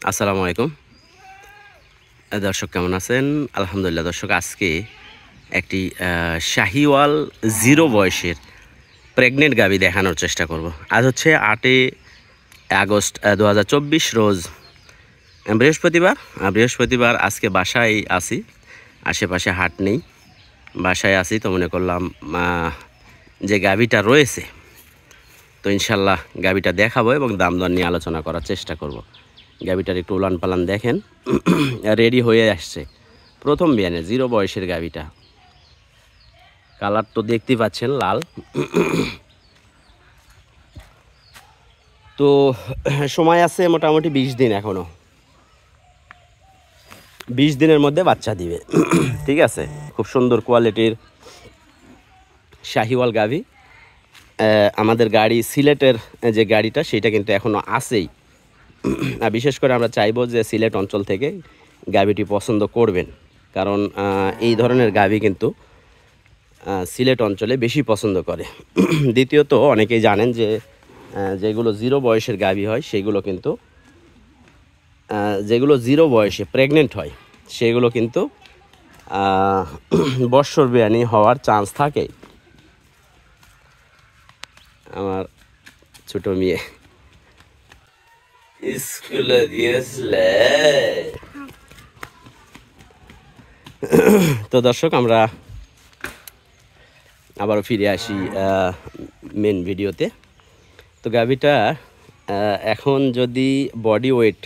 আসসালামু আলাইকুম দর্শক, কেমন আছেন? আলহামদুলিল্লাহ দর্শক, আজকে একটি শাহিওয়াল জিরো বয়সের প্রেগনেন্ট গাভী দেখানোর চেষ্টা করব। আজ হচ্ছে 8 আগস্ট 2024 রোজ বৃহস্পতিবার। আজকে বাসায় আছি, আশেপাশে হাট নেই, বাসায় আছি। তো মনে করলাম যে গাভীটা রয়েছে, তো ইনশাল্লাহ গাভীটা দেখাবো এবং দাম দর নিয়ে আলোচনা করার চেষ্টা করব। গাভীটার একটু উলান পালান দেখেন, রেডি হয়ে আসছে। প্রথম বিয়ানে জিরো বয়সের গাভীটা, কালার তো দেখতেই পাচ্ছেন লাল। তো সময় আছে মোটামুটি 20 দিন, এখনও 20 দিনের মধ্যে বাচ্চা দিবে। ঠিক আছে, খুব সুন্দর কোয়ালিটির শাহিওয়াল গাভী। আমাদের গাড়ি সিলেটের যে গাড়িটা, সেটা কিন্তু এখনও আছেই। আর বিশেষ করে আমরা চাইবো যে সিলেট অঞ্চল থেকে গাভীটি পছন্দ করবেন, কারণ এই ধরনের গাভী কিন্তু সিলেট অঞ্চলে বেশি পছন্দ করে। দ্বিতীয়ত, অনেকেই জানেন যে যেগুলো জিরো বয়সের গাভী হয়, সেগুলো কিন্তু যেগুলো জিরো বয়সে প্রেগনেন্ট হয়, সেগুলো কিন্তু বৎসর বিয়ানি হওয়ার চান্স থাকে। আমার ছোট মেয়ে স্কুলে গিয়েছিলে। তো দর্শক, আমরা আবারও ফিরে আসি মেন ভিডিওতে। তো গাভীটা এখন যদি বডি ওয়েট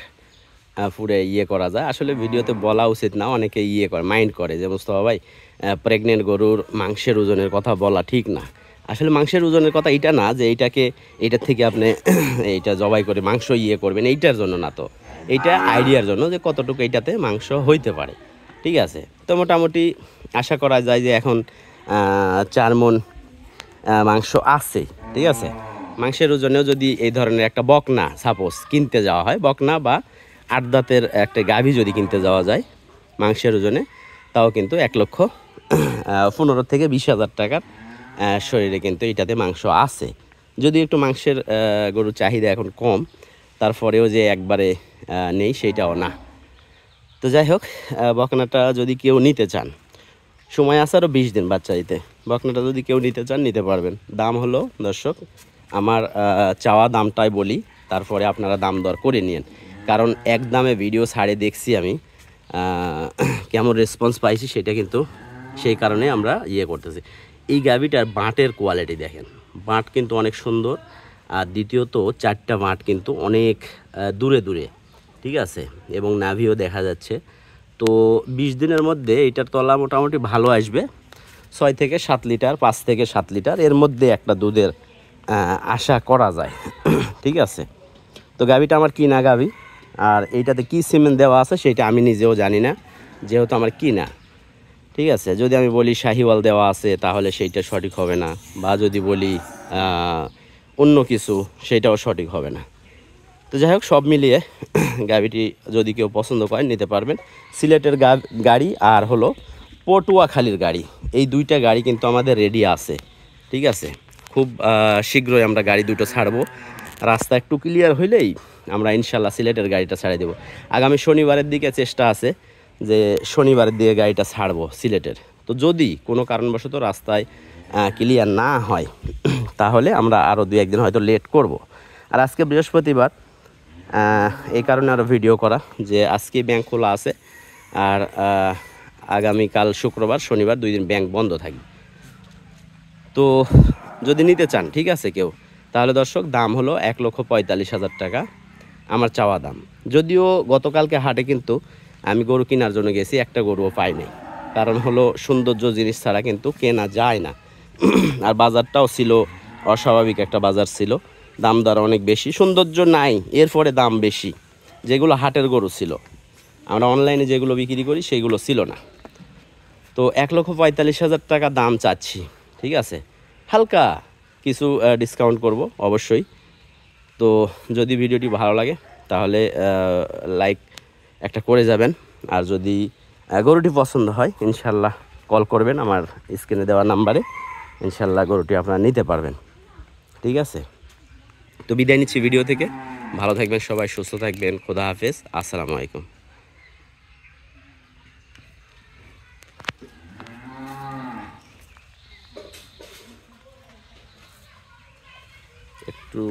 পুরে করা যায়, আসলে ভিডিওতে বলা উচিত না, অনেকে করে মাইন্ড করে যে মোস্তফা ভাই প্রেগনেন্ট গরুর মাংসের ওজনের কথা বলা ঠিক না। আসলে মাংসের ওজনের কথা এটা না যে এইটার থেকে আপনি এইটা জবাই করে মাংস করবেন, এইটার জন্য না। তো এইটা আইডিয়ার জন্য যে কতটুকু এইটাতে মাংস হইতে পারে। ঠিক আছে, তো মোটামুটি আশা করা যায় যে এখন 4 মণ মাংস আছে। ঠিক আছে, মাংসের ওজনেও যদি এই ধরনের একটা বকনা সাপোজ কিনতে যাওয়া হয়, বকনা বা 8 দাঁতের একটা গাভী যদি কিনতে যাওয়া যায় মাংসের ওজনে, তাও কিন্তু 1,15,000 থেকে 20,000 টাকার শরীরে কিন্তু এটাতে মাংস আছে। যদি একটু মাংসের গরুর চাহিদা এখন কম, তারপরেও যে একবারে নেই সেইটাও না। তো যাই হোক, বকনাটা যদি কেউ নিতে চান, সময় আছে আরও 20 দিন বাচ্চা দিতে। বকনাটা যদি কেউ নিতে চান, নিতে পারবেন। দাম হলো দর্শক, আমার চাওয়া দামটাই বলি, তারপরে আপনারা দাম দর করে নিন। কারণ এক দামে ভিডিও ছাড়ে দেখছি আমি কেমন রেসপন্স পাইছি, সেটা কিন্তু সেই কারণে আমরা করতেছি। এই গাভীটার বাঁটের কোয়ালিটি দেখেন, বাঁট কিন্তু অনেক সুন্দর। আর দ্বিতীয়ত, 4টা বাঁট কিন্তু অনেক দূরে দূরে। ঠিক আছে, এবং নাভিও দেখা যাচ্ছে। তো 20 দিনের মধ্যে এটার তলা মোটামুটি ভালো আসবে, 6 থেকে 7 লিটার, 5 থেকে 7 লিটার এর মধ্যে একটা দুধের আশা করা যায়। ঠিক আছে, তো গাভীটা আমার কিনা গাভী, আর এইটাতে কী সিমেন্ট দেওয়া আছে সেটা আমি নিজেও জানি না, যেহেতু আমার কিনা। ঠিক আছে, যদি আমি বলি শাহিওয়াল দেওয়া আছে, তাহলে সেইটা সঠিক হবে না, বা যদি বলি অন্য কিছু, সেটাও সঠিক হবে না। তো যাই হোক, সব মিলিয়ে গাভীটি যদি কেউ পছন্দ করেন, নিতে পারবেন। সিলেটের গাড়ি আর হলো পটুয়াখালীর গাড়ি, এই 2টা গাড়ি কিন্তু আমাদের রেডি আছে। ঠিক আছে, খুব শীঘ্রই আমরা গাড়ি দুটো ছাড়বো। রাস্তা একটু ক্লিয়ার হইলেই আমরা ইনশাল্লাহ সিলেটের গাড়িটা ছাড়ে দেবো। আগামী শনিবারের দিকে চেষ্টা আছে যে শনিবারের দিকে গাড়িটা ছাড়বো সিলেটের। তো যদি কোনো কারণবশত রাস্তায় ক্লিয়ার না হয়, তাহলে আমরা আরও 2-1 দিন হয়তো লেট করব। আর আজকে বৃহস্পতিবার, এই কারণে আরও ভিডিও করা যে আজকে ব্যাংক খোলা আছে, আর আগামীকাল শুক্রবার, শনিবার 2 দিন ব্যাংক বন্ধ থাকবে। তো যদি নিতে চান, ঠিক আছে কেউ, তাহলে দর্শক দাম হলো 1,45,000 টাকা আমার চাওয়া দাম। যদিও গতকালকে হাটে কিন্তু আমি গরু কেনার জন্য গেছি, একটা গরুও পাই নাই। কারণ হলো সৌন্দর্য জিনিস ছাড়া কিন্তু কেনা যায় না। আর বাজারটাও ছিল অস্বাভাবিক একটা বাজার ছিল, দাম দর অনেক বেশি, সৌন্দর্য নাই, এরপরে দাম বেশি। যেগুলো হাটের গরু ছিল, আমরা অনলাইনে যেগুলো বিক্রি করি সেইগুলো ছিল না। তো 1,45,000 টাকা দাম চাচ্ছি। ঠিক আছে, হালকা কিছু ডিসকাউন্ট করব অবশ্যই। তো যদি ভিডিওটি ভালো লাগে, তাহলে লাইক একটা করে যাবেন। আর যদি গরুটি পছন্দ হয়, ইনশাল্লাহ কল করবেন আমার স্ক্রিনে দেওয়া নাম্বারে, ইনশাল্লাহ গরুটি আপনারা নিতে পারবেন। ঠিক আছে, তো বিদায় নিচ্ছি ভিডিও থেকে। ভালো থাকবেন সবাই, সুস্থ থাকবেন। খোদা হাফেজ, আসসালামু আলাইকুম। একটু